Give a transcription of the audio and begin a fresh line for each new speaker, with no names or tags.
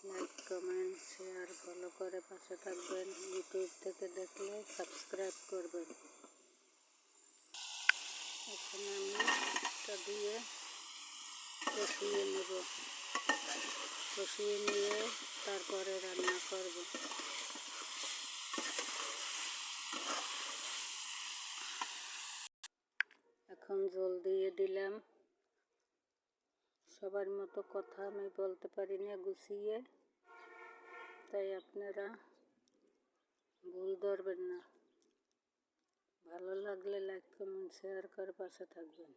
Like comment share follow করে পাশে থাকবেন। ইউটিউব থেকে দেখলে সাবস্ক্রাইব করবেন। এখন আমি এটা দিয়ে কষিয়ে নেব, কষিয়ে নিয়ে তারপরে রান্না করব। এখন জল দিয়ে দিলাম। সবার মতো কথা আমি বলতে পারি না গুছিয়ে, তাই আপনারা ভুল ধরবেন না। ভালো লাগলে লাইক কমেন্ট শেয়ার করে পাশে থাকবেন।